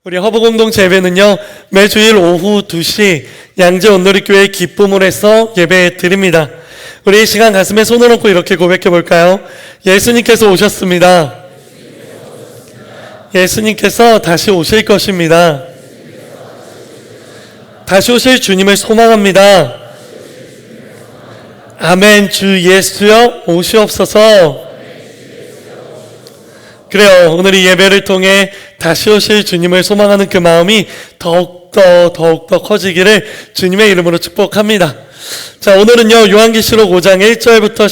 우리 허브공동체 예배는요, 매주일 오후 2시 양재 온누리교회 기쁨홀에서 예배 드립니다. 우리 이 시간 가슴에 손을 얹고 이렇게 고백해 볼까요? 예수님께서 오셨습니다. 예수님께서 다시 오실 것입니다. 다시 오실 주님을 소망합니다. 아멘. 주 예수여 오시옵소서. 그래요. 오늘 이 예배를 통해 다시 오실 주님을 소망하는 그 마음이 더욱더 커지기를 주님의 이름으로 축복합니다. 자, 오늘은요, 요한계시록 5장 1절부터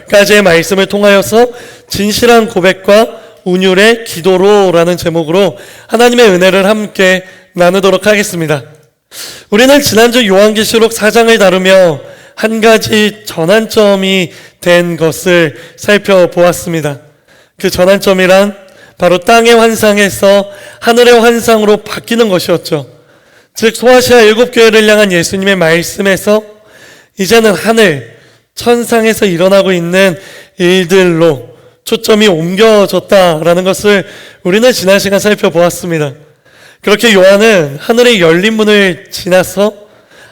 14절까지의 말씀을 통하여서 진실한 고백과 운율의 기도로라는 제목으로 하나님의 은혜를 함께 나누도록 하겠습니다. 우리는 지난주 요한계시록 4장을 다루며 한 가지 전환점이 된 것을 살펴보았습니다. 그 전환점이란 바로 땅의 환상에서 하늘의 환상으로 바뀌는 것이었죠. 즉 소아시아 7교회를 향한 예수님의 말씀에서 이제는 하늘, 천상에서 일어나고 있는 일들로 초점이 옮겨졌다라는 것을 우리는 지난 시간 살펴보았습니다. 그렇게 요한은 하늘의 열린 문을 지나서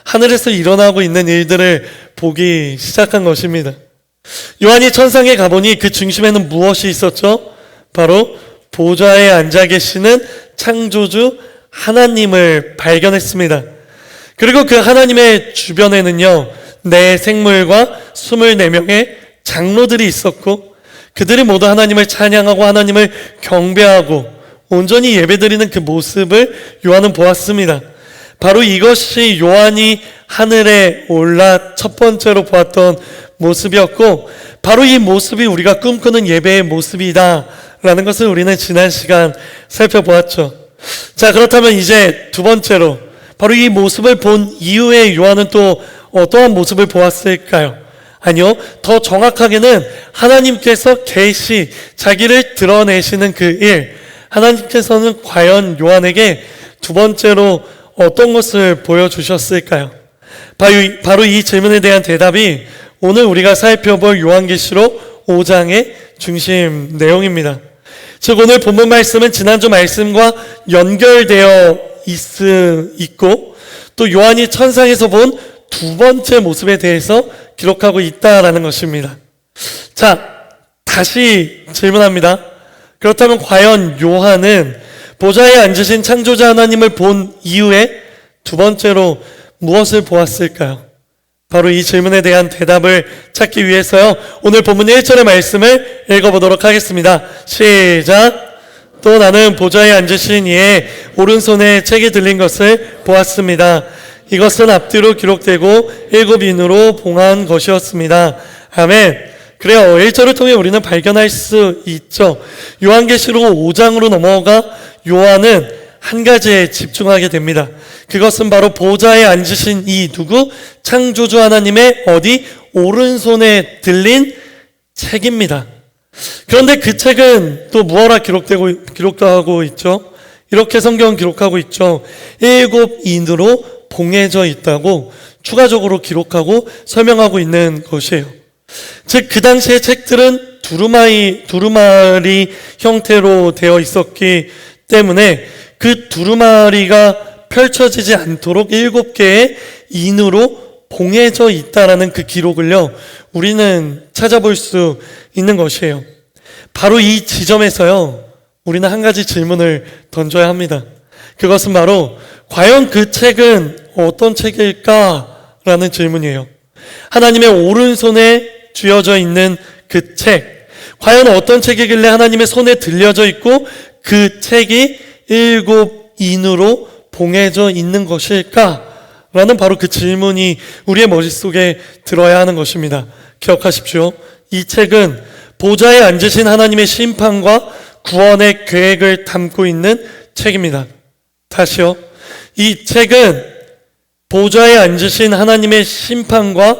하늘에서 일어나고 있는 일들을 보기 시작한 것입니다. 요한이 천상에 가보니 그 중심에는 무엇이 있었죠? 바로 보좌에 앉아 계시는 창조주 하나님을 발견했습니다. 그리고 그 하나님의 주변에는요, 네 생물과 24명의 장로들이 있었고, 그들이 모두 하나님을 찬양하고 하나님을 경배하고 온전히 예배드리는 그 모습을 요한은 보았습니다. 바로 이것이 요한이 하늘에 올라 첫 번째로 보았던 모습이었고, 바로 이 모습이 우리가 꿈꾸는 예배의 모습이다 라는 것을 우리는 지난 시간 살펴보았죠. 자, 그렇다면 이제 두 번째로 바로 이 모습을 본 이후에 요한은 또 어떠한 모습을 보았을까요? 아니요, 더 정확하게는 하나님께서 자기를 드러내시는 그 일, 하나님께서는 과연 요한에게 두 번째로 어떤 것을 보여주셨을까요? 바로 이 질문에 대한 대답이 오늘 우리가 살펴볼 요한계시록 5장의 중심 내용입니다. 즉 오늘 본문 말씀은 지난주 말씀과 연결되어 있고 또 요한이 천상에서 본 두 번째 모습에 대해서 기록하고 있다라는 것입니다. 자, 다시 질문합니다. 그렇다면 과연 요한은 보좌에 앉으신 창조자 하나님을 본 이후에 두 번째로 무엇을 보았을까요? 바로 이 질문에 대한 대답을 찾기 위해서요, 오늘 본문 1절의 말씀을 읽어보도록 하겠습니다. 시작! 또 나는 보좌에 앉으신 이의 오른손에 책이 들린 것을 보았습니다. 이것은 앞뒤로 기록되고 7인으로 봉한 것이었습니다. 아멘. 그래요. 1절을 통해 우리는 발견할 수 있죠. 요한계시록 5장으로 넘어가 요한은 한 가지에 집중하게 됩니다. 그것은 바로 보좌에 앉으신 이 누구? 창조주 하나님의 오른손에 들린 책입니다. 그런데 그 책은 또 무엇라 기록하고 있죠? 이렇게 성경은 기록하고 있죠. 7인으로 봉해져 있다고 추가적으로 기록하고 설명하고 있는 것이에요. 즉 그 당시의 책들은 두루마리 형태로 되어 있었기 때문에 그 두루마리가 펼쳐지지 않도록 7개의 인으로 봉해져 있다라는 그 기록을요, 우리는 찾아볼 수 있는 것이에요. 바로 이 지점에서요, 우리는 한 가지 질문을 던져야 합니다. 그것은 바로 과연 그 책은 어떤 책일까라는 질문이에요. 하나님의 오른손에 쥐어져 있는 그 책, 과연 어떤 책이길래 하나님의 손에 들려져 있고 그 책이 7인으로 봉해져 있는 것일까? 라는 바로 그 질문이 우리의 머릿속에 들어야 하는 것입니다. 기억하십시오. 이 책은 보좌에 앉으신 하나님의 심판과 구원의 계획을 담고 있는 책입니다. 다시요. 이 책은 보좌에 앉으신 하나님의 심판과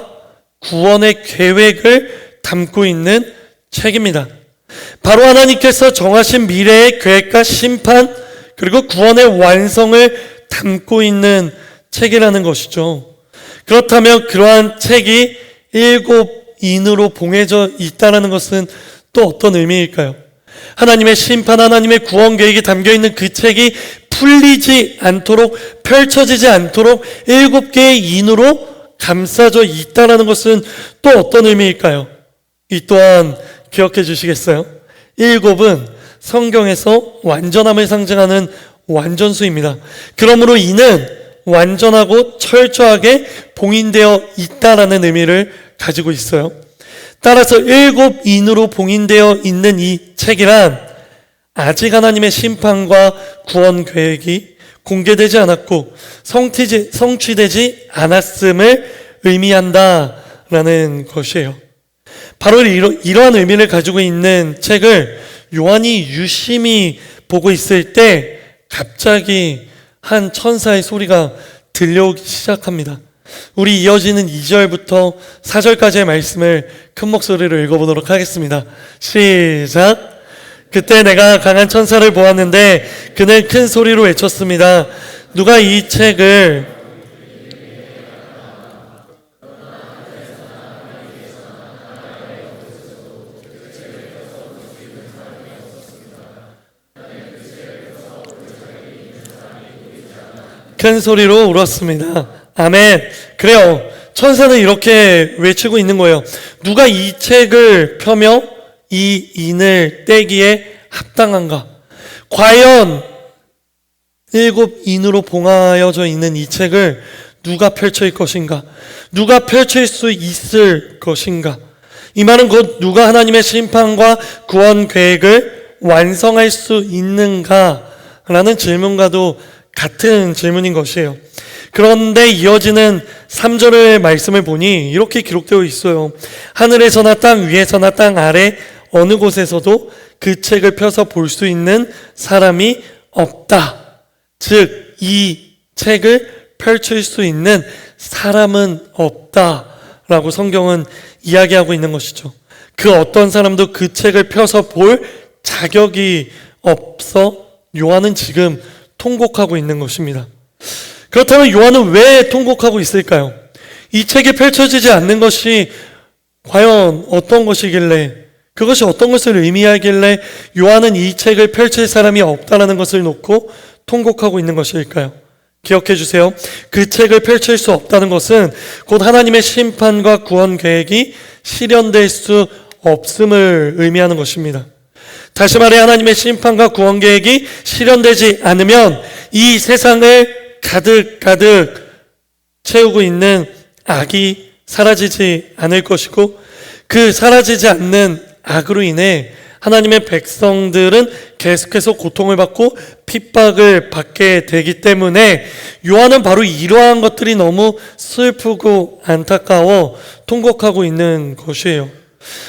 구원의 계획을 담고 있는 책입니다. 바로 하나님께서 정하신 미래의 계획과 심판 그리고 구원의 완성을 담고 있는 책이라는 것이죠. 그렇다면 그러한 책이 7인으로 봉해져 있다는 것은 또 어떤 의미일까요? 하나님의 심판, 하나님의 구원 계획이 담겨있는 그 책이 풀리지 않도록, 펼쳐지지 않도록 7개의 인으로 감싸져 있다는 것은 또 어떤 의미일까요? 이 또한 기억해 주시겠어요? 7은 성경에서 완전함을 상징하는 완전수입니다. 그러므로 이는 완전하고 철저하게 봉인되어 있다라는 의미를 가지고 있어요. 따라서 7인으로 봉인되어 있는 이 책이란 아직 하나님의 심판과 구원 계획이 공개되지 않았고 성취되지 않았음을 의미한다라는 것이에요. 바로 이러한 의미를 가지고 있는 책을 요한이 유심히 보고 있을 때 갑자기 한 천사의 소리가 들려오기 시작합니다. 우리 이어지는 2절부터 4절까지의 말씀을 큰 목소리로 읽어보도록 하겠습니다. 시작! 그때 내가 강한 천사를 보았는데 그는 큰 소리로 외쳤습니다. 누가 이 책을 큰 소리로 울었습니다. 아멘. 그래요. 천사는 이렇게 외치고 있는 거예요. 누가 이 책을 펴며 이 인을 떼기에 합당한가? 과연 7인으로 봉하여져 있는 이 책을 누가 펼칠 것인가? 누가 펼칠 수 있을 것인가? 이 말은 곧 누가 하나님의 심판과 구원 계획을 완성할 수 있는가? 라는 질문과도 같은 질문인 것이에요. 그런데 이어지는 3절의 말씀을 보니 이렇게 기록되어 있어요. 하늘에서나 땅 위에서나 땅 아래 어느 곳에서도 그 책을 펴서 볼 수 있는 사람이 없다. 즉, 이 책을 펼칠 수 있는 사람은 없다라고 성경은 이야기하고 있는 것이죠. 그 어떤 사람도 그 책을 펴서 볼 자격이 없어 요한은 지금 통곡하고 있는 것입니다. 그렇다면 요한은 왜 통곡하고 있을까요? 이 책이 펼쳐지지 않는 것이 과연 어떤 것이길래, 그것이 어떤 것을 의미하길래 요한은 이 책을 펼칠 사람이 없다는 것을 놓고 통곡하고 있는 것일까요? 기억해 주세요. 그 책을 펼칠 수 없다는 것은 곧 하나님의 심판과 구원 계획이 실현될 수 없음을 의미하는 것입니다. 다시 말해 하나님의 심판과 구원 계획이 실현되지 않으면 이 세상을 가득 채우고 있는 악이 사라지지 않을 것이고, 그 사라지지 않는 악으로 인해 하나님의 백성들은 계속해서 고통을 받고 핍박을 받게 되기 때문에 요한은 바로 이러한 것들이 너무 슬프고 안타까워 통곡하고 있는 것이에요.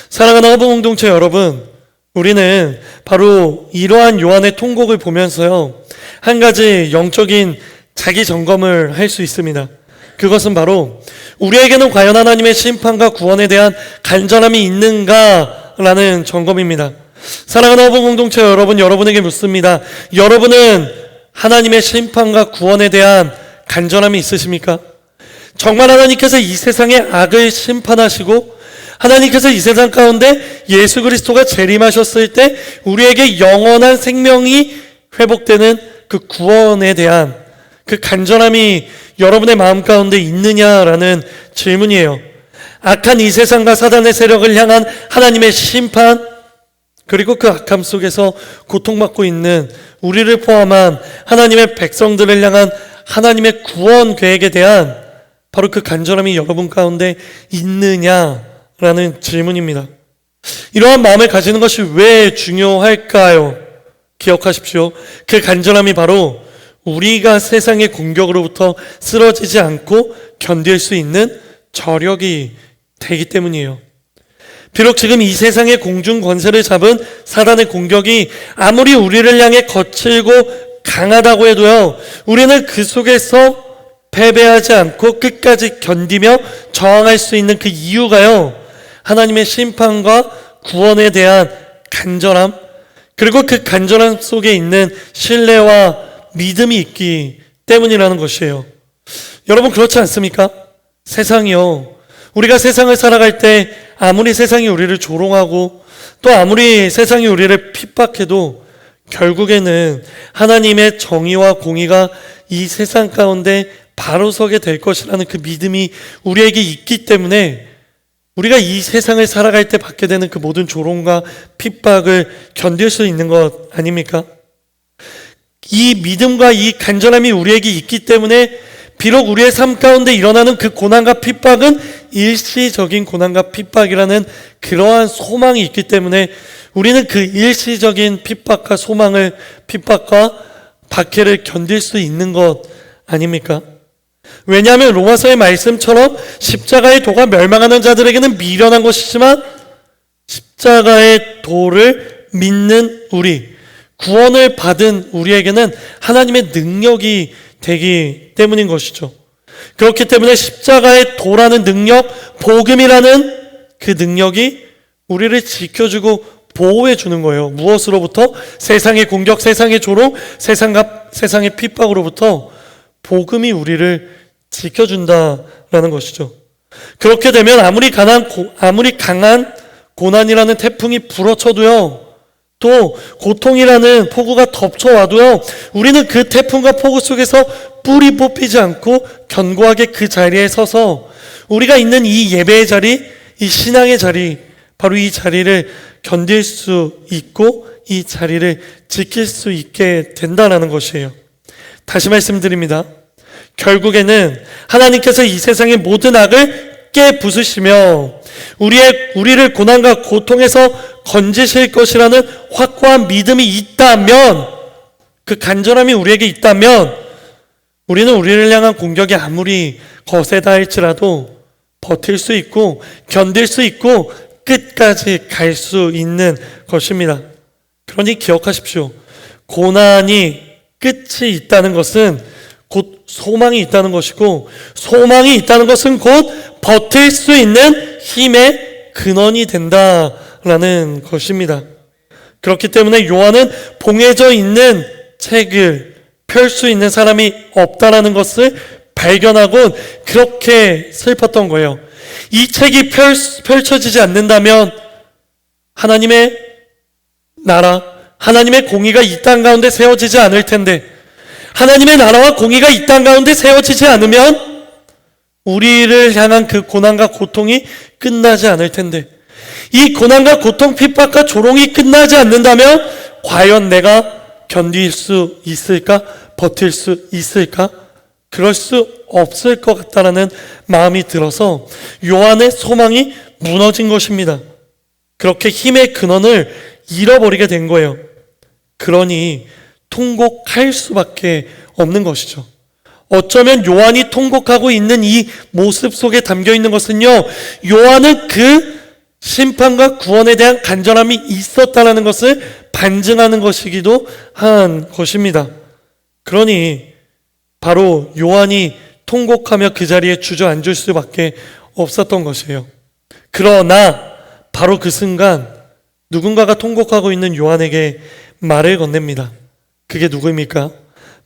사랑하는 허브 공동체 여러분, 우리는 바로 이러한 요한의 통곡을 보면서요, 한 가지 영적인 자기 점검을 할 수 있습니다. 그것은 바로 우리에게는 과연 하나님의 심판과 구원에 대한 간절함이 있는가라는 점검입니다. 사랑하는 허브 공동체 여러분, 여러분에게 묻습니다. 여러분은 하나님의 심판과 구원에 대한 간절함이 있으십니까? 정말 하나님께서 이 세상의 악을 심판하시고 하나님께서 이 세상 가운데 예수 그리스도가 재림하셨을 때 우리에게 영원한 생명이 회복되는 그 구원에 대한 그 간절함이 여러분의 마음 가운데 있느냐라는 질문이에요. 악한 이 세상과 사단의 세력을 향한 하나님의 심판, 그리고 그 악함 속에서 고통받고 있는 우리를 포함한 하나님의 백성들을 향한 하나님의 구원 계획에 대한 바로 그 간절함이 여러분 가운데 있느냐라는 질문입니다. 이러한 마음을 가지는 것이 왜 중요할까요? 기억하십시오. 그 간절함이 바로 우리가 세상의 공격으로부터 쓰러지지 않고 견딜 수 있는 저력이 되기 때문이에요. 비록 지금 이 세상의 공중 권세를 잡은 사단의 공격이 아무리 우리를 향해 거칠고 강하다고 해도요, 우리는 그 속에서 패배하지 않고 끝까지 견디며 저항할 수 있는 그 이유가요, 하나님의 심판과 구원에 대한 간절함, 그리고 그 간절함 속에 있는 신뢰와 믿음이 있기 때문이라는 것이에요. 여러분, 그렇지 않습니까? 세상이요, 우리가 세상을 살아갈 때 아무리 세상이 우리를 조롱하고 또 아무리 세상이 우리를 핍박해도 결국에는 하나님의 정의와 공의가 이 세상 가운데 바로 서게 될 것이라는 그 믿음이 우리에게 있기 때문에 우리가 이 세상을 살아갈 때 받게 되는 그 모든 조롱과 핍박을 견딜 수 있는 것 아닙니까? 이 믿음과 이 간절함이 우리에게 있기 때문에 비록 우리의 삶 가운데 일어나는 그 고난과 핍박은 일시적인 고난과 핍박이라는 그러한 소망이 있기 때문에 우리는 그 일시적인 핍박과 박해를 견딜 수 있는 것 아닙니까? 왜냐하면 로마서의 말씀처럼 십자가의 도가 멸망하는 자들에게는 미련한 것이지만 십자가의 도를 믿는 우리, 구원을 받은 우리에게는 하나님의 능력이 되기 때문인 것이죠. 그렇기 때문에 십자가의 도라는 능력, 복음이라는 그 능력이 우리를 지켜주고 보호해 주는 거예요. 무엇으로부터? 세상의 공격, 세상의 조롱, 세상의 핍박으로부터 복음이 우리를 지켜준다라는 것이죠. 그렇게 되면 아무리 강한 고난이라는 태풍이 불어쳐도요, 또 고통이라는 폭우가 덮쳐와도요, 우리는 그 태풍과 폭우 속에서 뿔이 뽑히지 않고 견고하게 그 자리에 서서 우리가 있는 이 예배의 자리, 이 신앙의 자리, 바로 이 자리를 견딜 수 있고 이 자리를 지킬 수 있게 된다는 것이에요. 다시 말씀드립니다. 결국에는 하나님께서 이 세상의 모든 악을 깨부수시며 우리를 고난과 고통에서 건지실 것이라는 확고한 믿음이 있다면, 그 간절함이 우리에게 있다면 우리는 우리를 향한 공격이 아무리 거세다 할지라도 버틸 수 있고 견딜 수 있고 끝까지 갈 수 있는 것입니다. 그러니 기억하십시오. 고난이 끝이 있다는 것은 곧 소망이 있다는 것이고, 소망이 있다는 것은 곧 버틸 수 있는 힘의 근원이 된다라는 것입니다. 그렇기 때문에 요한은 봉해져 있는 책을 펼 수 있는 사람이 없다라는 것을 발견하곤 그렇게 슬펐던 거예요. 이 책이 펼쳐지지 않는다면 하나님의 나라, 하나님의 공의가 이 땅 가운데 세워지지 않을 텐데, 하나님의 나라와 공의가 이 땅 가운데 세워지지 않으면 우리를 향한 그 고난과 고통이 끝나지 않을 텐데, 이 고난과 고통, 핍박과 조롱이 끝나지 않는다면 과연 내가 견딜 수 있을까? 버틸 수 있을까? 그럴 수 없을 것 같다라는 마음이 들어서 요한의 소망이 무너진 것입니다. 그렇게 힘의 근원을 잃어버리게 된 거예요. 그러니 통곡할 수밖에 없는 것이죠. 어쩌면 요한이 통곡하고 있는 이 모습 속에 담겨 있는 것은요, 요한은 그 심판과 구원에 대한 간절함이 있었다는 것을 반증하는 것이기도 한 것입니다. 그러니 바로 요한이 통곡하며 그 자리에 주저앉을 수밖에 없었던 것이에요. 그러나 바로 그 순간 누군가가 통곡하고 있는 요한에게 말을 건넵니다. 그게 누구입니까?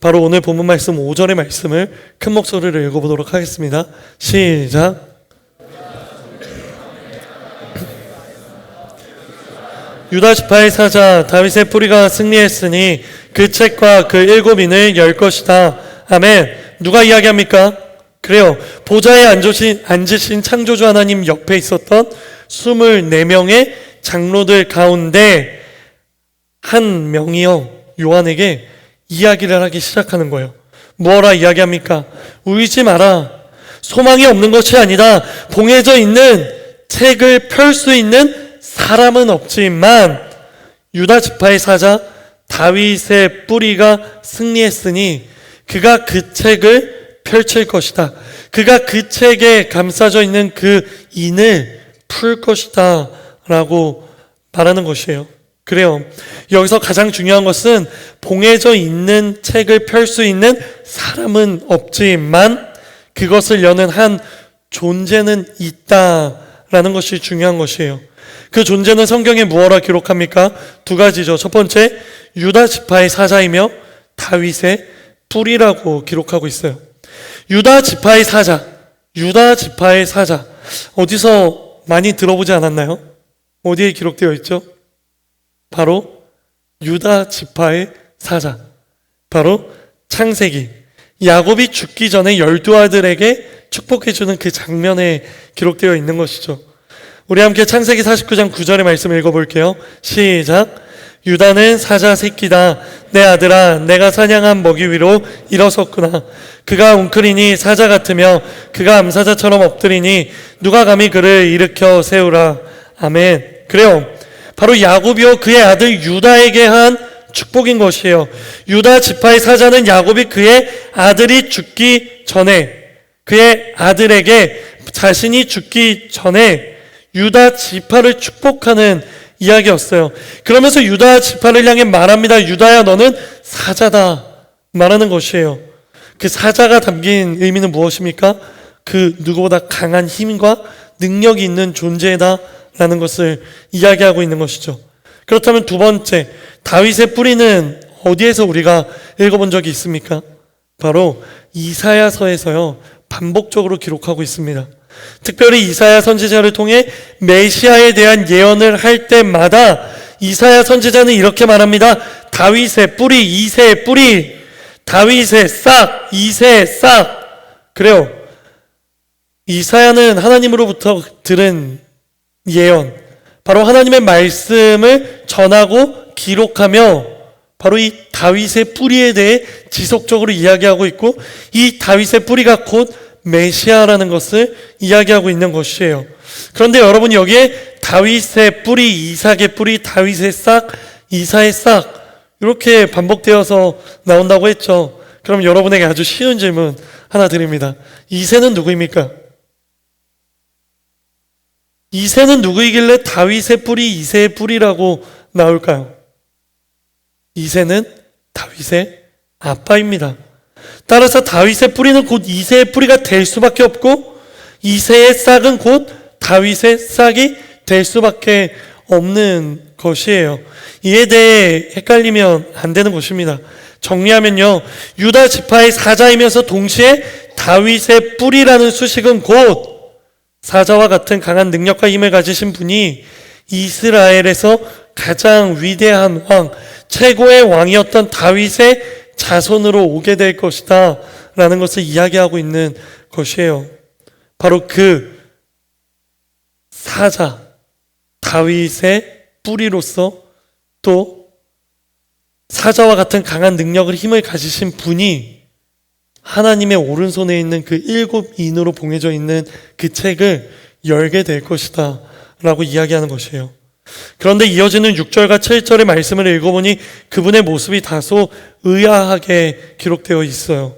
바로 오늘 본문 말씀 5절의 말씀을 큰 목소리로 읽어보도록 하겠습니다. 시작. 유다 지파의 사자 다윗의 뿌리가 승리했으니 그 책과 그 7인을 열 것이다. 아멘. 누가 이야기합니까? 그래요. 보좌에 앉으신 창조주 하나님 옆에 있었던 24명의 장로들 가운데 한 명이요, 요한에게 이야기를 하기 시작하는 거예요. 뭐라 이야기합니까? 울지 마라. 소망이 없는 것이 아니다. 봉해져 있는 책을 펼 수 있는 사람은 없지만 유다 지파의 사자 다윗의 뿌리가 승리했으니 그가 그 책을 펼칠 것이다. 그가 그 책에 감싸져 있는 그 인을 풀 것이다 라고 말하는 것이에요. 그래요. 여기서 가장 중요한 것은 봉해져 있는 책을 펼 수 있는 사람은 없지만 그것을 여는 한 존재는 있다라는 것이 중요한 것이에요. 그 존재는 성경에 무엇라 기록합니까? 두 가지죠. 첫 번째, 유다 지파의 사자이며 다윗의 뿌리라고 기록하고 있어요. 유다 지파의 사자. 어디서 많이 들어보지 않았나요? 어디에 기록되어 있죠? 바로 유다 지파의 사자, 바로 창세기, 야곱이 죽기 전에 12아들에게 축복해주는 그 장면에 기록되어 있는 것이죠. 우리 함께 창세기 49장 9절의 말씀을 읽어볼게요. 시작. 유다는 사자 새끼다. 내 아들아, 내가 사냥한 먹이 위로 일어섰구나. 그가 웅크리니 사자 같으며 그가 암사자처럼 엎드리니 누가 감히 그를 일으켜 세우라. 아멘. 그래요, 바로 야곱이요 그의 아들 유다에게 한 축복인 것이에요. 유다 지파의 사자는 야곱이 그의 아들이 죽기 전에, 그의 아들에게 자신이 죽기 전에 유다 지파를 축복하는 이야기였어요. 그러면서 유다 지파를 향해 말합니다. 유다야, 너는 사자다 말하는 것이에요. 그 사자가 담긴 의미는 무엇입니까? 그 누구보다 강한 힘과 능력이 있는 존재다 라는 것을 이야기하고 있는 것이죠. 그렇다면 두 번째, 다윗의 뿌리는 어디에서 우리가 읽어본 적이 있습니까? 바로 이사야서에서요 반복적으로 기록하고 있습니다. 특별히 이사야 선지자를 통해 메시아에 대한 예언을 할 때마다 이사야 선지자는 이렇게 말합니다. 다윗의 뿌리, 이새의 뿌리, 다윗의 싹, 이새의 싹. 그래요, 이사야는 하나님으로부터 들은 예언, 바로 하나님의 말씀을 전하고 기록하며 바로 이 다윗의 뿌리에 대해 지속적으로 이야기하고 있고, 이 다윗의 뿌리가 곧 메시아라는 것을 이야기하고 있는 것이에요. 그런데 여러분, 여기에 다윗의 뿌리, 이삭의 뿌리, 다윗의 싹, 이사의 싹 이렇게 반복되어서 나온다고 했죠. 그럼 여러분에게 아주 쉬운 질문 하나 드립니다. 이새는 누구입니까? 이새는 누구이길래 다윗의 뿌리, 이새의 뿌리라고 나올까요? 이새는 다윗의 아빠입니다. 따라서 다윗의 뿌리는 곧 이새의 뿌리가 될 수밖에 없고, 이새의 싹은 곧 다윗의 싹이 될 수밖에 없는 것이에요. 이에 대해 헷갈리면 안 되는 것입니다. 정리하면요, 유다 지파의 사자이면서 동시에 다윗의 뿌리라는 수식은 곧 사자와 같은 강한 능력과 힘을 가지신 분이 이스라엘에서 가장 위대한 왕, 최고의 왕이었던 다윗의 자손으로 오게 될 것이다 라는 것을 이야기하고 있는 것이에요. 바로 그 사자 다윗의 뿌리로서 또 사자와 같은 강한 능력을, 힘을 가지신 분이 하나님의 오른손에 있는 그 7인으로 봉해져 있는 그 책을 열게 될 것이다 라고 이야기하는 것이에요. 그런데 이어지는 6절과 7절의 말씀을 읽어보니 그분의 모습이 다소 의아하게 기록되어 있어요.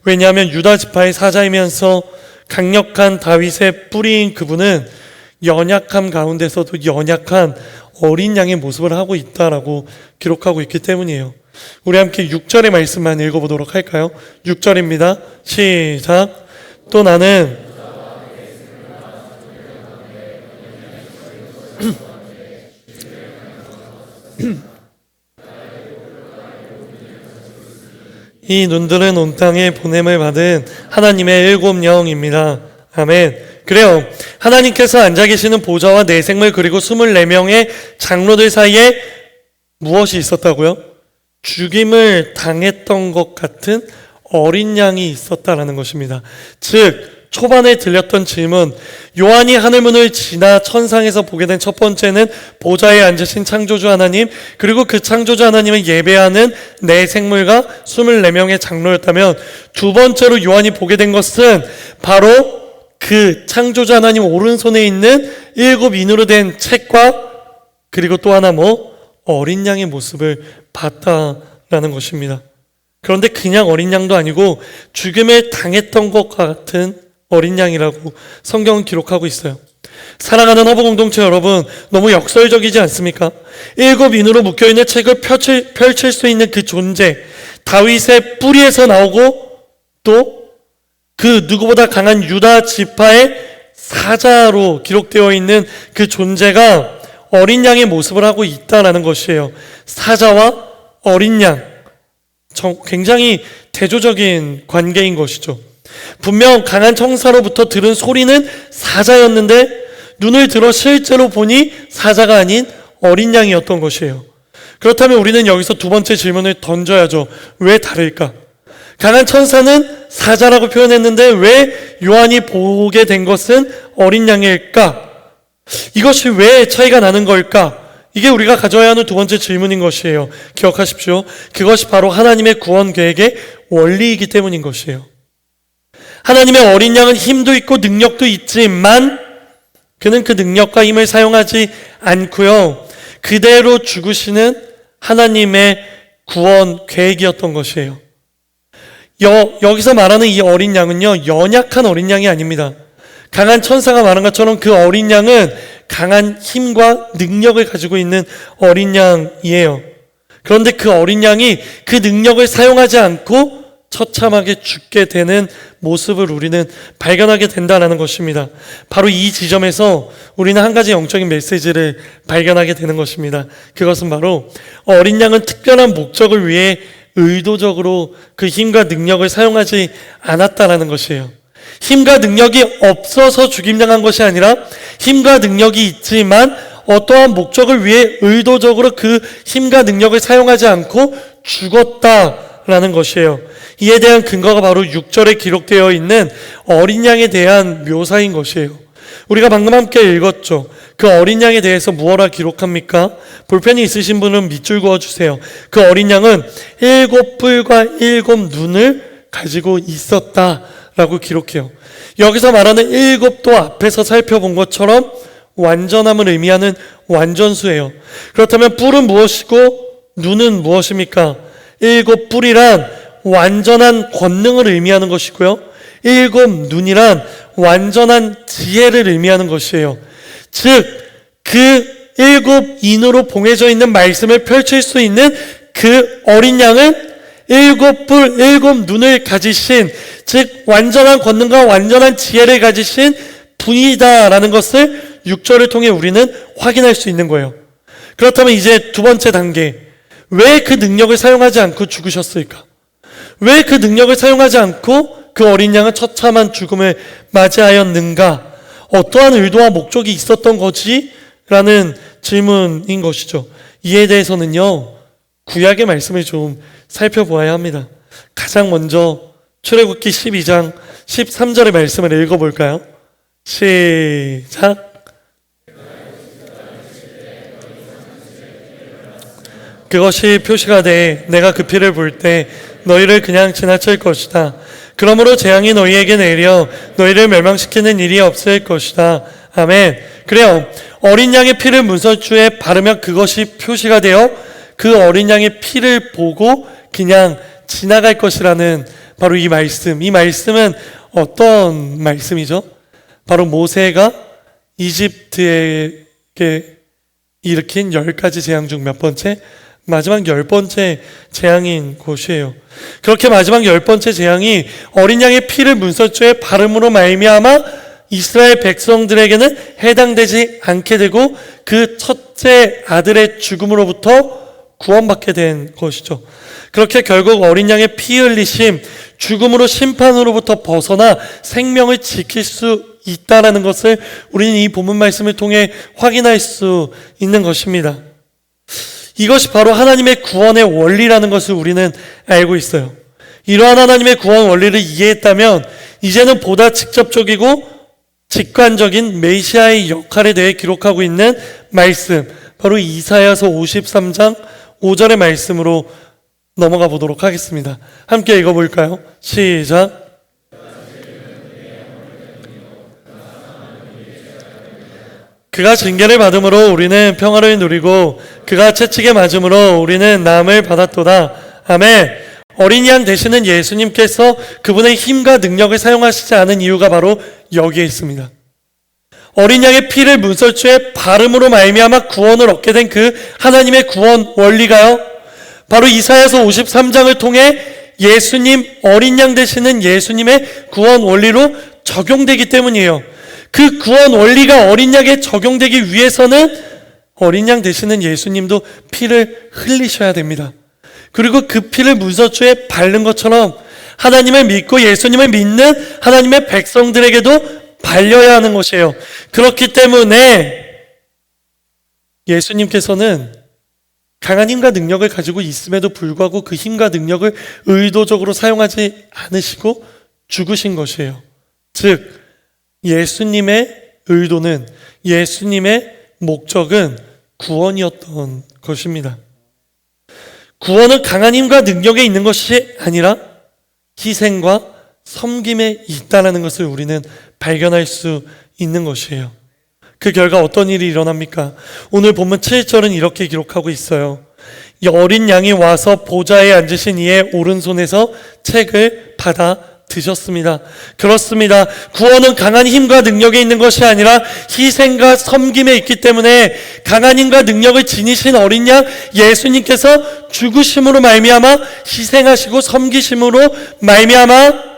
왜냐하면 유다 지파의 사자이면서 강력한 다윗의 뿌리인 그분은 연약함 가운데서도 연약한 어린 양의 모습을 하고 있다라고 기록하고 있기 때문이에요. 우리 함께 6절의 말씀만 읽어보도록 할까요? 6절입니다. 시작. 또 나는 이 눈들은 온 땅에 보냄을 받은 하나님의 7 영입니다. 아멘. 그래요, 하나님께서 앉아 계시는 보좌와 내 생물 그리고 24명의 장로들 사이에 무엇이 있었다고요? 죽임을 당했던 것 같은 어린 양이 있었다라는 것입니다. 즉 초반에 들렸던 질문, 요한이 하늘문을 지나 천상에서 보게 된 첫 번째는 보좌에 앉으신 창조주 하나님, 그리고 그 창조주 하나님을 예배하는 내 생물과 24명의 장로였다면, 두 번째로 요한이 보게 된 것은 바로 그 창조주 하나님 오른손에 있는 7인으로 된 책과 그리고 또 하나 어린 양의 모습을 봤다라는 것입니다. 그런데 그냥 어린 양도 아니고 죽임을 당했던 것 같은 어린 양이라고 성경은 기록하고 있어요. 사랑하는 허브 공동체 여러분, 너무 역설적이지 않습니까? 7인으로 묶여있는 책을 펼칠 수 있는 그 존재, 다윗의 뿌리에서 나오고 또 그 누구보다 강한 유다 지파의 사자로 기록되어 있는 그 존재가 어린 양의 모습을 하고 있다는 것이에요. 사자와 어린 양, 굉장히 대조적인 관계인 것이죠. 분명 강한 청사로부터 들은 소리는 사자였는데 눈을 들어 실제로 보니 사자가 아닌 어린 양이었던 것이에요. 그렇다면 우리는 여기서 두 번째 질문을 던져야죠. 왜 다를까? 강한 천사는 사자라고 표현했는데 왜 요한이 보게 된 것은 어린 양일까? 이것이 왜 차이가 나는 걸까? 이게 우리가 가져야 하는 두 번째 질문인 것이에요. 기억하십시오. 그것이 바로 하나님의 구원 계획의 원리이기 때문인 것이에요. 하나님의 어린 양은 힘도 있고 능력도 있지만 그는 그 능력과 힘을 사용하지 않고요. 그대로 죽으시는 하나님의 구원 계획이었던 것이에요. 여기서 말하는 이 어린 양은요, 연약한 어린 양이 아닙니다. 강한 천사가 말한 것처럼 그 어린 양은 강한 힘과 능력을 가지고 있는 어린 양이에요. 그런데 그 어린 양이 그 능력을 사용하지 않고 처참하게 죽게 되는 모습을 우리는 발견하게 된다는 것입니다. 바로 이 지점에서 우리는 한 가지 영적인 메시지를 발견하게 되는 것입니다. 그것은 바로 어린 양은 특별한 목적을 위해 의도적으로 그 힘과 능력을 사용하지 않았다라는 것이에요. 힘과 능력이 없어서 죽임당한 것이 아니라 힘과 능력이 있지만 어떠한 목적을 위해 의도적으로 그 힘과 능력을 사용하지 않고 죽었다라는 것이에요. 이에 대한 근거가 바로 6절에 기록되어 있는 어린 양에 대한 묘사인 것이에요. 우리가 방금 함께 읽었죠. 그 어린 양에 대해서 무엇라 기록합니까? 볼펜이 있으신 분은 밑줄 그어주세요. 그 어린 양은 7뿔과 7눈을 가지고 있었다라고 기록해요. 여기서 말하는 7도 앞에서 살펴본 것처럼 완전함을 의미하는 완전수예요. 그렇다면 뿔은 무엇이고 눈은 무엇입니까? 7뿔이란 완전한 권능을 의미하는 것이고요. 7눈이란 완전한 지혜를 의미하는 것이에요. 즉, 그 7인으로 봉해져 있는 말씀을 펼칠 수 있는 그 어린 양은 7뿔, 7눈을 가지신, 즉 완전한 권능과 완전한 지혜를 가지신 분이다라는 것을 6절을 통해 우리는 확인할 수 있는 거예요. 그렇다면 이제 두 번째 단계, 왜 그 능력을 사용하지 않고 죽으셨을까? 왜 그 능력을 사용하지 않고 그 어린 양은 처참한 죽음을 맞이하였는가? 어떠한 의도와 목적이 있었던 거지? 라는 질문인 것이죠. 이에 대해서는요, 구약의 말씀을 좀 살펴보아야 합니다. 가장 먼저 출애굽기 12장 13절의 말씀을 읽어볼까요? 시작. 그것이 표시가 돼 내가 그 피를 볼 때 너희를 그냥 지나칠 것이다. 그러므로 재앙이 너희에게 내려 너희를 멸망시키는 일이 없을 것이다. 아멘. 그래요. 어린 양의 피를 문설주에 바르면 그것이 표시가 되어 그 어린 양의 피를 보고 그냥 지나갈 것이라는 바로 이 말씀. 이 말씀은 어떤 말씀이죠? 바로 모세가 이집트에게 일으킨 10가지 재앙 중 몇 번째? 마지막 10번째 재앙인 곳이에요. 그렇게 마지막 10번째 재앙이 어린 양의 피를 문설주에 바름으로 말미암아 이스라엘 백성들에게는 해당되지 않게 되고 그 첫째 아들의 죽음으로부터 구원받게 된 것이죠. 그렇게 결국 어린 양의 피 흘리심, 죽음으로 심판으로부터 벗어나 생명을 지킬 수 있다라는 것을 우리는 이 본문 말씀을 통해 확인할 수 있는 것입니다. 이것이 바로 하나님의 구원의 원리라는 것을 우리는 알고 있어요. 이러한 하나님의 구원 원리를 이해했다면 이제는 보다 직접적이고 직관적인 메시아의 역할에 대해 기록하고 있는 말씀, 바로 이사야서 53장 5절의 말씀으로 넘어가 보도록 하겠습니다. 함께 읽어볼까요? 시작. 그가 징계를 받음으로 우리는 평화를 누리고 그가 채찍에 맞음으로 우리는 나음을 받았도다. 아멘. 어린 양 되시는 예수님께서 그분의 힘과 능력을 사용하시지 않은 이유가 바로 여기에 있습니다. 어린 양의 피를 문설주에 바름으로 말미암아 구원을 얻게 된 그 하나님의 구원 원리가요, 바로 이사야서 53장을 통해 예수님, 어린 양 되시는 예수님의 구원 원리로 적용되기 때문이에요. 그 구원 원리가 어린 양에 적용되기 위해서는 어린 양 되시는 예수님도 피를 흘리셔야 됩니다. 그리고 그 피를 문설주에 바른 것처럼 하나님을 믿고 예수님을 믿는 하나님의 백성들에게도 발려야 하는 것이에요. 그렇기 때문에 예수님께서는 강한 힘과 능력을 가지고 있음에도 불구하고 그 힘과 능력을 의도적으로 사용하지 않으시고 죽으신 것이에요. 즉 예수님의 의도는, 예수님의 목적은 구원이었던 것입니다. 구원은 강한 힘과 능력에 있는 것이 아니라 희생과 섬김에 있다는 것을 우리는 발견할 수 있는 것이에요. 그 결과 어떤 일이 일어납니까? 오늘 본문 7절은 이렇게 기록하고 있어요. 이 어린 양이 와서 보좌에 앉으신 이의 오른손에서 책을 받아 드셨습니다. 그렇습니다. 구원은 강한 힘과 능력에 있는 것이 아니라 희생과 섬김에 있기 때문에 강한 힘과 능력을 지니신 어린 양 예수님께서 죽으심으로 말미암아, 희생하시고 섬기심으로 말미암아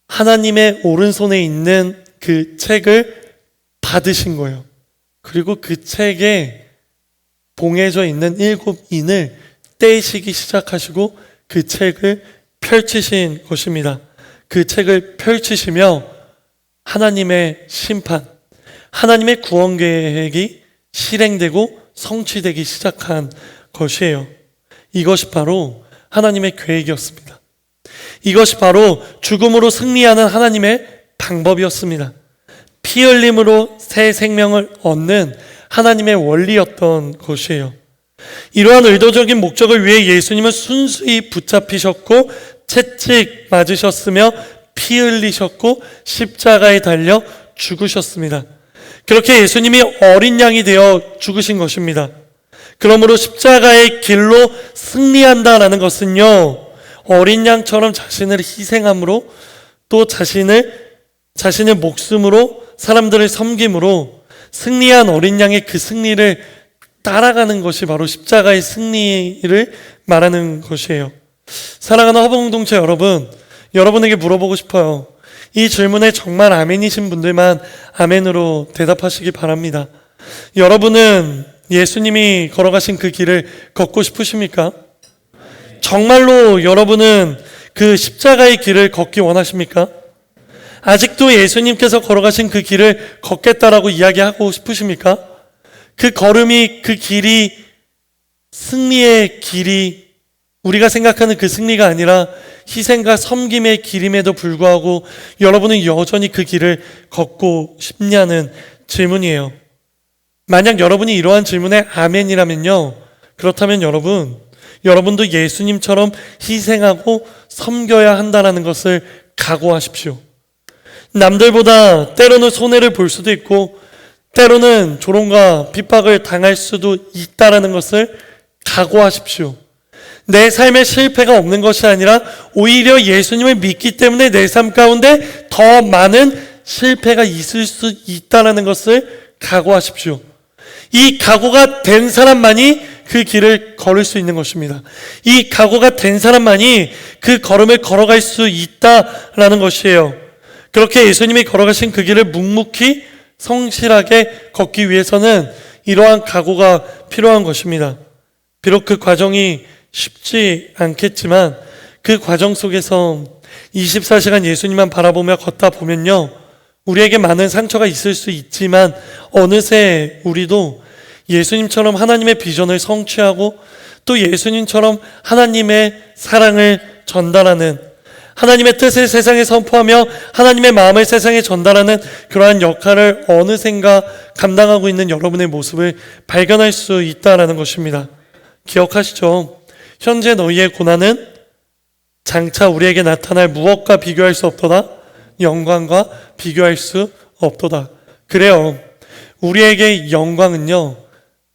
하나님의 오른손에 있는 그 책을 받으신 거예요. 그리고 그 책에 봉해져 있는 7인을 떼시기 시작하시고 그 책을 펼치신 것입니다. 그 책을 펼치시며 하나님의 심판, 하나님의 구원 계획이 실행되고 성취되기 시작한 것이에요. 이것이 바로 하나님의 계획이었습니다. 이것이 바로 죽음으로 승리하는 하나님의 방법이었습니다. 피 흘림으로 새 생명을 얻는 하나님의 원리였던 것이에요. 이러한 의도적인 목적을 위해 예수님은 순수히 붙잡히셨고 채찍 맞으셨으며 피 흘리셨고 십자가에 달려 죽으셨습니다. 그렇게 예수님이 어린 양이 되어 죽으신 것입니다. 그러므로 십자가의 길로 승리한다라는 것은요, 어린 양처럼 자신을 희생함으로 또 자신의 목숨으로 사람들을 섬김으로 승리한 어린 양의 그 승리를 따라가는 것이 바로 십자가의 승리를 말하는 것이에요. 사랑하는 허브공동체 여러분, 여러분에게 물어보고 싶어요. 이 질문에 정말 아멘이신 분들만 아멘으로 대답하시기 바랍니다. 여러분은 예수님이 걸어가신 그 길을 걷고 싶으십니까? 정말로 여러분은 그 십자가의 길을 걷기 원하십니까? 아직도 예수님께서 걸어가신 그 길을 걷겠다라고 이야기하고 싶으십니까? 그 걸음이, 그 길이, 승리의 길이 우리가 생각하는 그 승리가 아니라 희생과 섬김의 길임에도 불구하고 여러분은 여전히 그 길을 걷고 싶냐는 질문이에요. 만약 여러분이 이러한 질문에 아멘이라면요, 그렇다면 여러분도 예수님처럼 희생하고 섬겨야 한다는 것을 각오하십시오. 남들보다 때로는 손해를 볼 수도 있고 때로는 조롱과 핍박을 당할 수도 있다는 것을 각오하십시오. 내 삶에 실패가 없는 것이 아니라 오히려 예수님을 믿기 때문에 내 삶 가운데 더 많은 실패가 있을 수 있다는 것을 각오하십시오. 이 각오가 된 사람만이 그 길을 걸을 수 있는 것입니다. 이 각오가 된 사람만이 그 걸음을 걸어갈 수 있다라는 것이에요. 그렇게 예수님이 걸어가신 그 길을 묵묵히 성실하게 걷기 위해서는 이러한 각오가 필요한 것입니다. 비록 그 과정이 쉽지 않겠지만 그 과정 속에서 24시간 예수님만 바라보며 걷다 보면요, 우리에게 많은 상처가 있을 수 있지만 어느새 우리도 예수님처럼 하나님의 비전을 성취하고 또 예수님처럼 하나님의 사랑을 전달하는, 하나님의 뜻을 세상에 선포하며 하나님의 마음을 세상에 전달하는 그러한 역할을 어느샌가 감당하고 있는 여러분의 모습을 발견할 수 있다는 것입니다. 기억하시죠? 현재 너희의 고난은 장차 우리에게 나타날 무엇과 비교할 수 없도다. 영광과 비교할 수 없도다. 그래요, 우리에게 영광은요,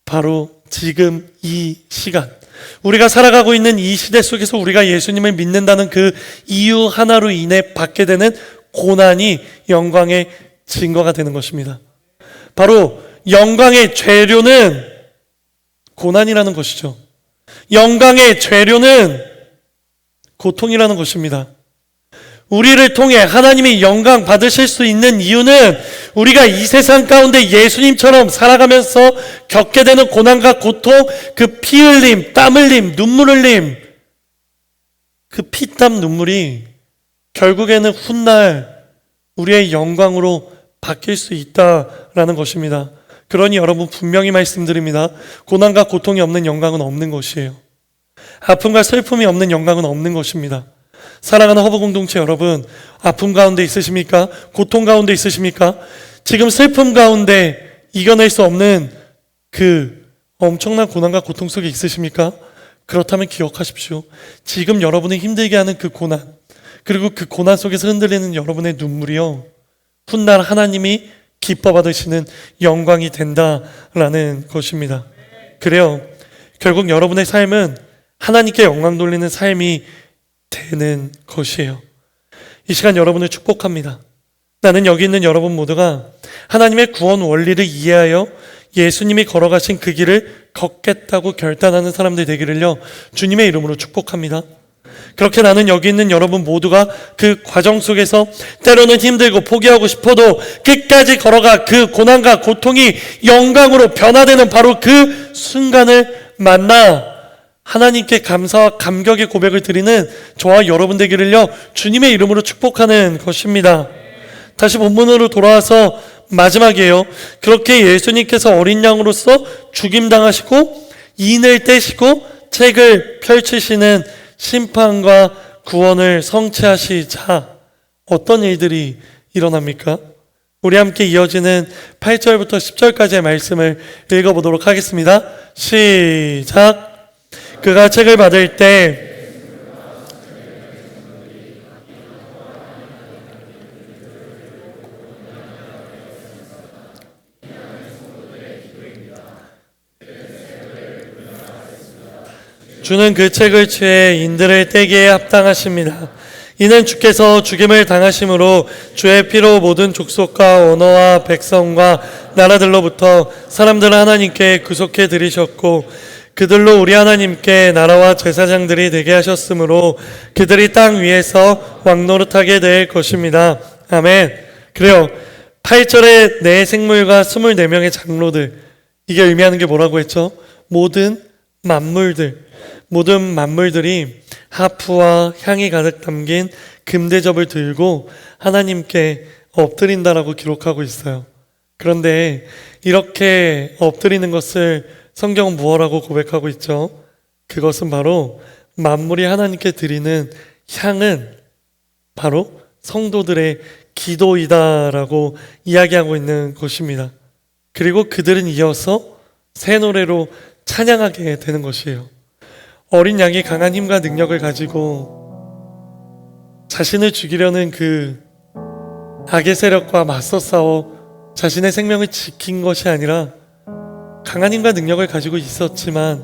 바로 지금 이 시간, 우리가 살아가고 있는 이 시대 속에서 우리가 예수님을 믿는다는 그 이유 하나로 인해 받게 되는 고난이 영광의 증거가 되는 것입니다. 바로 영광의 재료는 고난이라는 것이죠. 영광의 재료는 고통이라는 것입니다. 우리를 통해 하나님이 영광 받으실 수 있는 이유는 우리가 이 세상 가운데 예수님처럼 살아가면서 겪게 되는 고난과 고통, 그 피 흘림, 땀 흘림, 눈물 흘림, 그 피땀 눈물이 결국에는 훗날 우리의 영광으로 바뀔 수 있다라는 것입니다. 그러니 여러분 분명히 말씀드립니다. 고난과 고통이 없는 영광은 없는 것이에요. 아픔과 슬픔이 없는 영광은 없는 것입니다. 사랑하는 허브 공동체 여러분, 아픔 가운데 있으십니까? 고통 가운데 있으십니까? 지금 슬픔 가운데 이겨낼 수 없는 그 엄청난 고난과 고통 속에 있으십니까? 그렇다면 기억하십시오. 지금 여러분을 힘들게 하는 그 고난, 그리고 그 고난 속에서 흔들리는 여러분의 눈물이요, 훗날 하나님이 기뻐 받으시는 영광이 된다라는 것입니다. 그래요. 결국 여러분의 삶은 하나님께 영광 돌리는 삶이 되는 것이에요. 이 시간 여러분을 축복합니다. 나는 여기 있는 여러분 모두가 하나님의 구원 원리를 이해하여 예수님이 걸어가신 그 길을 걷겠다고 결단하는 사람들 되기를요, 주님의 이름으로 축복합니다. 그렇게 나는 여기 있는 여러분 모두가 그 과정 속에서 때로는 힘들고 포기하고 싶어도 끝까지 걸어가 그 고난과 고통이 영광으로 변화되는 바로 그 순간을 만나 하나님께 감사와 감격의 고백을 드리는 저와 여러분 되기를요, 주님의 이름으로 축복하는 것입니다. 다시 본문으로 돌아와서 마지막이에요. 그렇게 예수님께서 어린 양으로서 죽임당하시고 인을 떼시고 책을 펼치시는 심판과 구원을 성취하시자 어떤 일들이 일어납니까? 우리 함께 이어지는 8절부터 10절까지의 말씀을 읽어보도록 하겠습니다. 시작. 그가 책을 받을 때 주는 그 책을 취해 인들을 떼기에 합당하십니다. 이는 주께서 죽임을 당하심으로 주의 피로 모든 족속과 언어와 백성과 나라들로부터 사람들을 하나님께 구속해 드리셨고 그들로 우리 하나님께 나라와 제사장들이 되게 하셨으므로 그들이 땅 위에서 왕노릇하게 될 것입니다. 아멘. 그래요. 8절에 내 생물과 24명의 장로들, 이게 의미하는 게 뭐라고 했죠? 모든 만물들이 하프와 향이 가득 담긴 금대접을 들고 하나님께 엎드린다라고 기록하고 있어요. 그런데 이렇게 엎드리는 것을 성경은 무엇라고 고백하고 있죠? 그것은 바로 만물이 하나님께 드리는 향은 바로 성도들의 기도이다라고 이야기하고 있는 것입니다. 그리고 그들은 이어서 새 노래로 찬양하게 되는 것이에요. 어린 양이 강한 힘과 능력을 가지고 자신을 죽이려는 그 악의 세력과 맞서 싸워 자신의 생명을 지킨 것이 아니라 강한 힘과 능력을 가지고 있었지만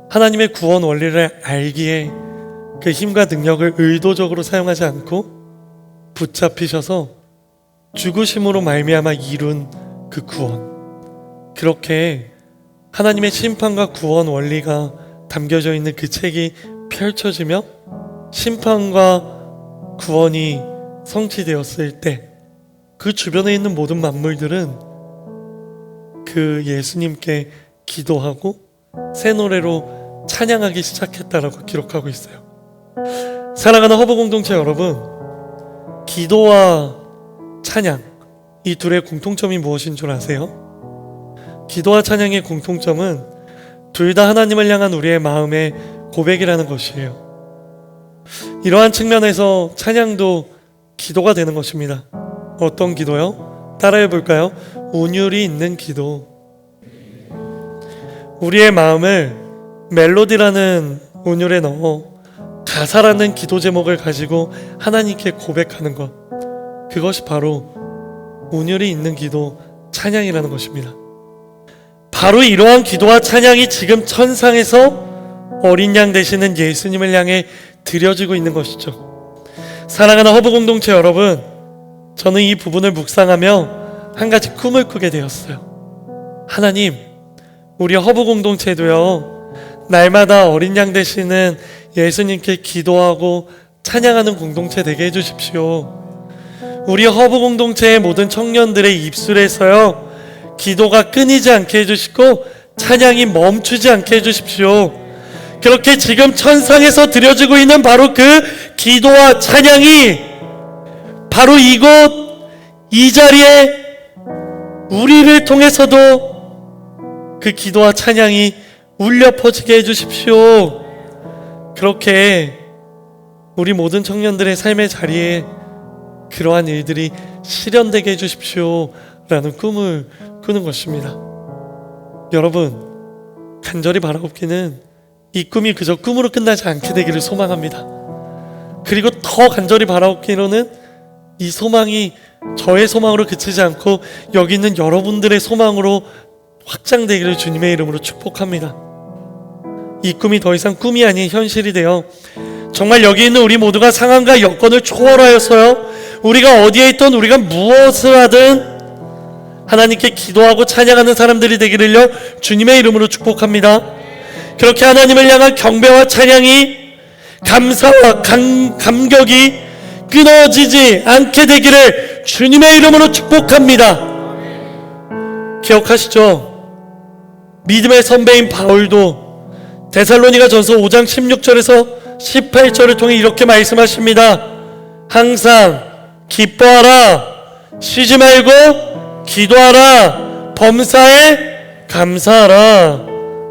하나님의 구원 원리를 알기에 그 힘과 능력을 의도적으로 사용하지 않고 붙잡히셔서 죽으심으로 말미암아 이룬 그 구원, 그렇게 하나님의 심판과 구원 원리가 담겨져 있는 그 책이 펼쳐지며 심판과 구원이 성취되었을 때 그 주변에 있는 모든 만물들은 그 예수님께 기도하고 새 노래로 찬양하기 시작했다라고 기록하고 있어요. 사랑하는 허브 공동체 여러분, 기도와 찬양, 이 둘의 공통점이 무엇인 줄 아세요? 기도와 찬양의 공통점은 둘 다 하나님을 향한 우리의 마음의 고백이라는 것이에요. 이러한 측면에서 찬양도 기도가 되는 것입니다. 어떤 기도요? 따라해 볼까요? 운율이 있는 기도. 우리의 마음을 멜로디라는 운율에 넣어 가사라는 기도 제목을 가지고 하나님께 고백하는 것, 그것이 바로 운율이 있는 기도, 찬양이라는 것입니다. 바로 이러한 기도와 찬양이 지금 천상에서 어린 양 되시는 예수님을 향해 드려지고 있는 것이죠. 사랑하는 허브 공동체 여러분, 저는 이 부분을 묵상하며 한 가지 꿈을 꾸게 되었어요. 하나님, 우리 허브 공동체도요, 날마다 어린 양 되시는 예수님께 기도하고 찬양하는 공동체 되게 해주십시오. 우리 허브 공동체의 모든 청년들의 입술에서요, 기도가 끊이지 않게 해주시고 찬양이 멈추지 않게 해주십시오. 그렇게 지금 천상에서 드려지고 있는 바로 그 기도와 찬양이 바로 이곳 이 자리에 우리를 통해서도 그 기도와 찬양이 울려 퍼지게 해주십시오. 그렇게 우리 모든 청년들의 삶의 자리에 그러한 일들이 실현되게 해주십시오 라는 꿈을 꾸는 것입니다. 여러분, 간절히 바라옵기는 이 꿈이 그저 꿈으로 끝나지 않게 되기를 소망합니다. 그리고 더 간절히 바라옵기로는 이 소망이 저의 소망으로 그치지 않고 여기 있는 여러분들의 소망으로 확장되기를 주님의 이름으로 축복합니다. 이 꿈이 더 이상 꿈이 아닌 현실이 되어 정말 여기 있는 우리 모두가 상황과 여건을 초월하여서요, 우리가 어디에 있든 우리가 무엇을 하든 하나님께 기도하고 찬양하는 사람들이 되기를요 주님의 이름으로 축복합니다. 그렇게 하나님을 향한 경배와 찬양이, 감사와 감격이 끊어지지 않게 되기를 주님의 이름으로 축복합니다. 기억하시죠? 믿음의 선배인 바울도 데살로니가전서 5장 16절에서 18절을 통해 이렇게 말씀하십니다. 항상 기뻐하라, 쉬지 말고 기도하라, 범사에 감사하라.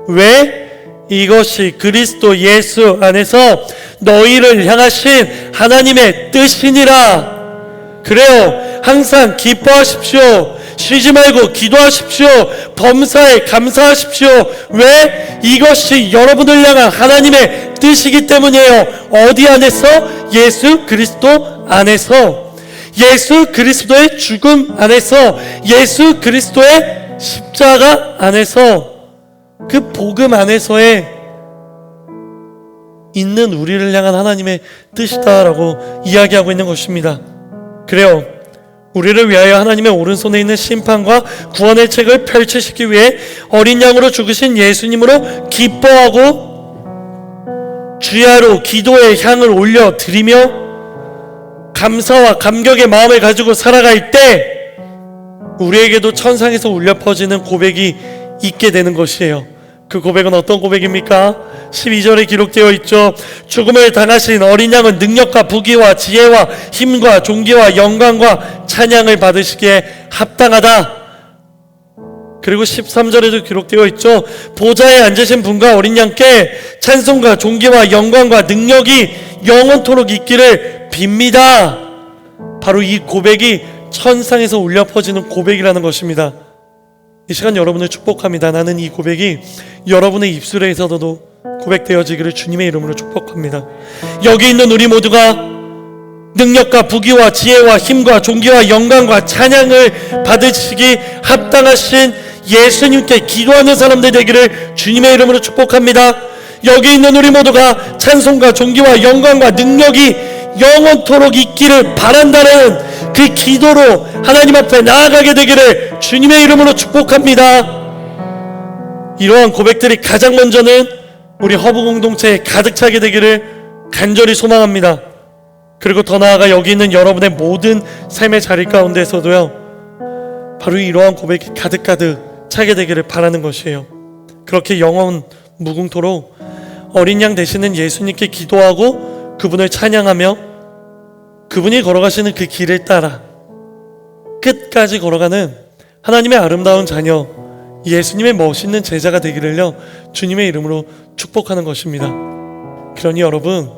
왜? 이것이 그리스도 예수 안에서 너희를 향하신 하나님의 뜻이니라. 그래요, 항상 기뻐하십시오, 쉬지 말고 기도하십시오, 범사에 감사하십시오. 왜? 이것이 여러분을 향한 하나님의 뜻이기 때문이에요. 어디 안에서? 예수 그리스도 안에서, 예수 그리스도의 죽음 안에서, 예수 그리스도의 십자가 안에서, 그 복음 안에서의 있는 우리를 향한 하나님의 뜻이다라고 이야기하고 있는 것입니다. 그래요, 우리를 위하여 하나님의 오른손에 있는 심판과 구원의 책을 펼치시기 위해 어린 양으로 죽으신 예수님으로 기뻐하고 주야로 기도의 향을 올려드리며 감사와 감격의 마음을 가지고 살아갈 때 우리에게도 천상에서 울려 퍼지는 고백이 있게 되는 것이에요. 그 고백은 어떤 고백입니까? 12절에 기록되어 있죠. 죽음을 당하신 어린 양은 능력과 부귀와 지혜와 힘과 존귀와 영광과 찬양을 받으시기에 합당하다. 그리고 13절에도 기록되어 있죠. 보좌에 앉으신 분과 어린 양께 찬송과 존귀와 영광과 능력이 영원토록 있기를 빕니다. 바로 이 고백이 천상에서 울려 퍼지는 고백이라는 것입니다. 이 시간 여러분을 축복합니다. 나는 이 고백이 여러분의 입술에서도 고백되어지기를 주님의 이름으로 축복합니다. 여기 있는 우리 모두가 능력과 부귀와 지혜와 힘과 존귀와 영광과 찬양을 받으시기 합당하신 예수님께 기도하는 사람들 되기를 주님의 이름으로 축복합니다. 여기 있는 우리 모두가 찬송과 존귀와 영광과 능력이 영원토록 있기를 바란다는 그 기도로 하나님 앞에 나아가게 되기를 주님의 이름으로 축복합니다. 이러한 고백들이 가장 먼저는 우리 허브 공동체에 가득 차게 되기를 간절히 소망합니다. 그리고 더 나아가 여기 있는 여러분의 모든 삶의 자리 가운데서도요, 바로 이러한 고백이 가득가득 차게 되기를 바라는 것이에요. 그렇게 영원 무궁토록 어린 양 되시는 예수님께 기도하고 그분을 찬양하며 그분이 걸어가시는 그 길을 따라 끝까지 걸어가는 하나님의 아름다운 자녀, 예수님의 멋있는 제자가 되기를요 주님의 이름으로 축복하는 것입니다. 그러니 여러분,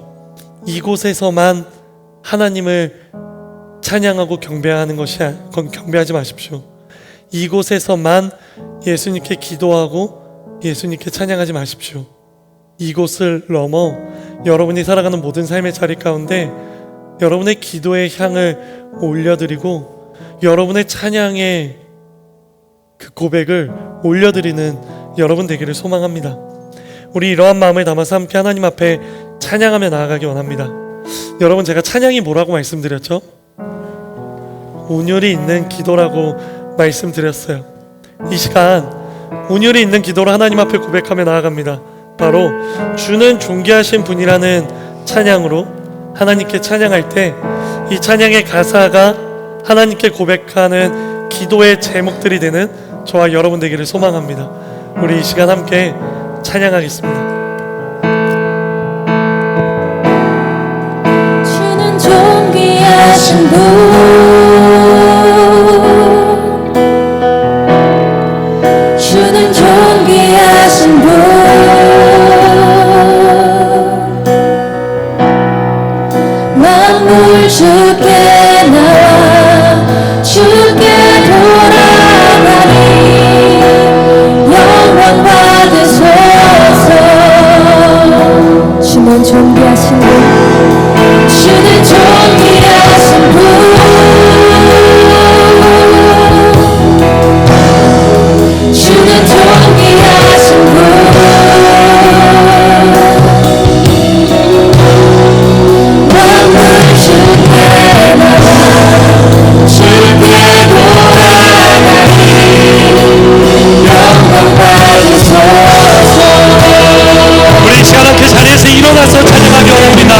이곳에서만 하나님을 찬양하고 경배하지 마십시오. 이곳에서만 예수님께 기도하고 예수님께 찬양하지 마십시오. 이곳을 넘어 여러분이 살아가는 모든 삶의 자리 가운데 여러분의 기도의 향을 올려드리고 여러분의 찬양의 그 고백을 올려드리는 여러분 되기를 소망합니다. 우리 이러한 마음을 담아서 함께 하나님 앞에 찬양하며 나아가기 원합니다. 여러분, 제가 찬양이 뭐라고 말씀드렸죠? 온율이 있는 기도라고 말씀드렸어요. 이 시간 온율이 있는 기도로 하나님 앞에 고백하며 나아갑니다. 바로 주는 존귀하신 분이라는 찬양으로 하나님께 찬양할 때 이 찬양의 가사가 하나님께 고백하는 기도의 제목들이 되는 저와 여러분 되기를 소망합니다. 우리 이 시간 함께 찬양하겠습니다. 주는 존귀하신 분, 주께 나와 주께 돌아가니 영광 받으소서. 주는 존귀하신 분, 주는 존귀하신 분, 주는 존귀하신 분. 만물 주께 나와 주께 돌아가니 영광 받으소서. 우리 이 시간 그 자리에서 일어나서 찬양하기 원합니다.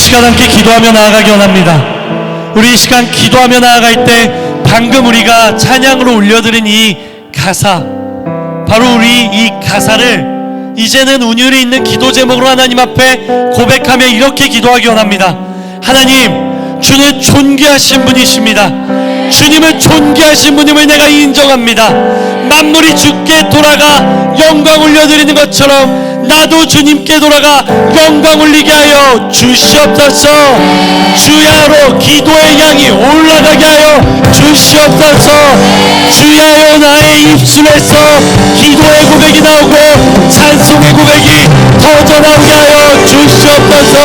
시간 함께 기도하며 나아가기 원합니다. 우리 이 시간 기도하며 나아갈 때 방금 우리가 찬양으로 올려드린 이 가사, 바로 우리 이 가사를 이제는 운율이 있는 기도 제목으로 하나님 앞에 고백하며 이렇게 기도하기 원합니다. 하나님, 주는 존귀하신 분이십니다. 주님을 존귀하신 분임을 내가 인정합니다. 만물이 주께 돌아가 영광 올려드리는 것처럼 나도 주님께 돌아가 영광 올리게 하여 주시옵소서. 주야로 기도의 양이 올라가게 하여 주시옵소서. 주야여 나의 입술에서 기도의 고백이 나오고 찬송의 고백이 터져 나오게 하여 주시옵소서.